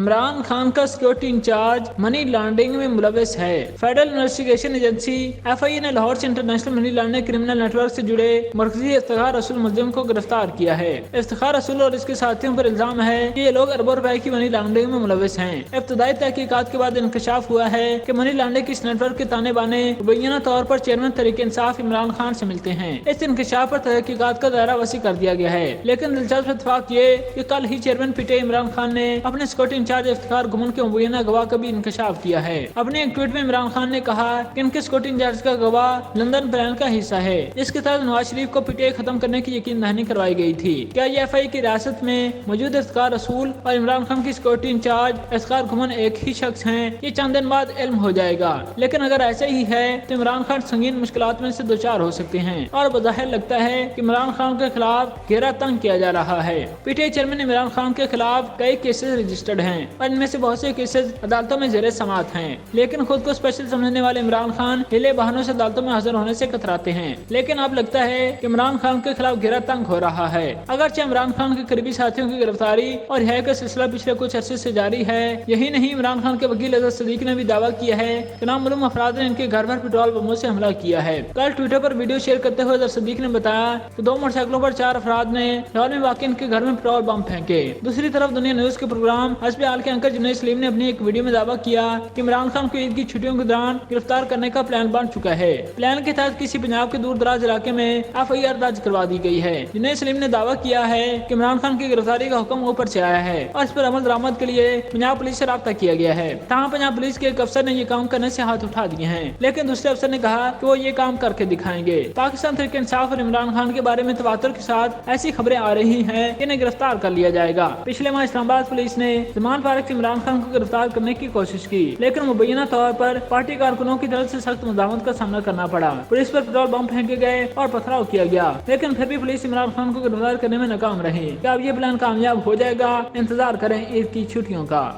عمران خان کا security incharge money laundering میں ملوث ہے۔ فیڈرل انویسٹیگیشن ایجنسی FIA نے لاہور سے international money laundering criminal network سے جڑے مرکزی افتخار رسول ملزم کو گرفتار کیا ہے۔ افتخار رسول اور اس کے ساتھیوں پر الزام ہے کہ یہ لوگ اربوں روپے کی منی لانڈرنگ میں ملوث ہیں۔ ابتدائی تحقیقات کے بعد انکشاف ہوا ہے کہ منی لانڈرنگ کی اس نیٹ ورک کے تانے بانے مبینہ طور پر چیئرمین تحریک انصاف عمران خان سے ملتے ہیں۔ اس انکشاف پر تحقیقات کا دائرہ وسیع کر دیا گیا ہے، لیکن دلچسپ اتفاق یہ کہ کل ہی چیئرمین PTI عمران خان نے اپنے سیکورٹی انچارج افتخار گمن کے مبینہ گواہ کا بھی انکشاف کیا ہے۔ اپنے ایک ٹویٹ میں عمران خان نے کہا کہ ان کے سیکورٹی انچارج کا گواہ لندن پلان کا حصہ ہے، جس کے تحت نواز شریف کو PTI ختم کرنے کی یقین دہانی کروائی گئی تھی۔ کیا یہ FIA کی ریاست میں موجود افتخار رسول اور عمران خان کی سیکورٹی انچارج افتخار گمن ایک ہی شخص ہیں؟ یہ چند دن بعد علم ہو جائے گا، لیکن اگر ایسا ہی ہے تو عمران خان سنگین مشکلات میں سے دوچار ہو سکتے ہیں اور بظاہر لگتا ہے کہ عمران خان کے خلاف گھیرا تنگ کیا جا رہا ہے۔ PTI چیئرمین عمران خان کے خلاف کئی کیسز رجسٹرڈ ہیں اور ان میں سے بہت سے کیسز عدالتوں میں زیر سماعت ہیں، لیکن خود کو اسپیشل سمجھنے والے عمران خان ہیلے بہانوں سے عدالتوں میں حاضر ہونے سے کتراتے ہیں۔ لیکن اب لگتا ہے کہ عمران خان کے خلاف گھیرا تنگ ہو رہا ہے۔ اگرچہ عمران خان کے قریبی ساتھیوں کی گرفتاری اور رہائی کا سلسلہ پچھلے کچھ عرصے سے جاری ہے، یہی نہیں عمران خان کے وکیل اظہر صدیق نے بھی دعویٰ کیا ہے کہ نامعلوم افراد نے ان کے گھر پر پیٹرول بموں سے حملہ کیا ہے۔ کل ٹویٹر پر ویڈیو شیئر کرتے ہوئے اظہر صدیق نے بتایا کہ 2 موٹر سائیکلوں پر 4 افراد نے لاہور میں واقع ان کے گھر میں پیٹرول بم پھینکے۔ دوسری طرف دنیا نیوز کے پروگرام حسب حال کے اینکر جنید سلیم نے اپنی ایک ویڈیو میں دعویٰ کیا کہ عمران خان کو عید کی چھٹیوں کے دوران گرفتار کرنے کا پلان بن چکا ہے۔ پلان کے تحت کسی پنجاب کے دور دراز علاقے میں FIR درج کروا دی گئی ہے۔ جنید سلیم نے دعویٰ کیا ہے کہ عمران خان کی گرفتاری کا حکم اوپر سے آیا ہے اور اس پر عمل درآمد کے لیے پنجاب پولیس سے رابطہ کیا گیا ہے۔ تاہم پنجاب پولیس کے ایک افسر نے یہ کام کرنے سے ہاتھ اٹھا دیے ہیں، لیکن دوسرے افسر نے کہا کہ وہ یہ کام کر کے دکھائیں گے۔ پاکستان تحریک انصاف اور عمران خان کے بارے میں تواتر کے ساتھ ایسی خبریں آ رہی ہیں کہ انہیں گرفتار کر لیا جائے گا۔ پچھلے ماہ اسلام آباد پولیس نے زمان فارغ سے عمران خان کو گرفتار کرنے کی کوشش کی، لیکن مبینہ طور پر پارٹی کارکنوں کی طرف سے سخت مزاحمت کا سامنا کرنا پڑا۔ پولیس پر پیٹرول بم پھینکے گئے اور پتھراؤ کیا گیا، لیکن پھر بھی پولیس عمران خان کو گرفتار کرنے میں ناکام رہی۔ کیا اب یہ پلان کامیاب ہو جائے گا؟ انتظار کریں عید کی چھٹیوں کا۔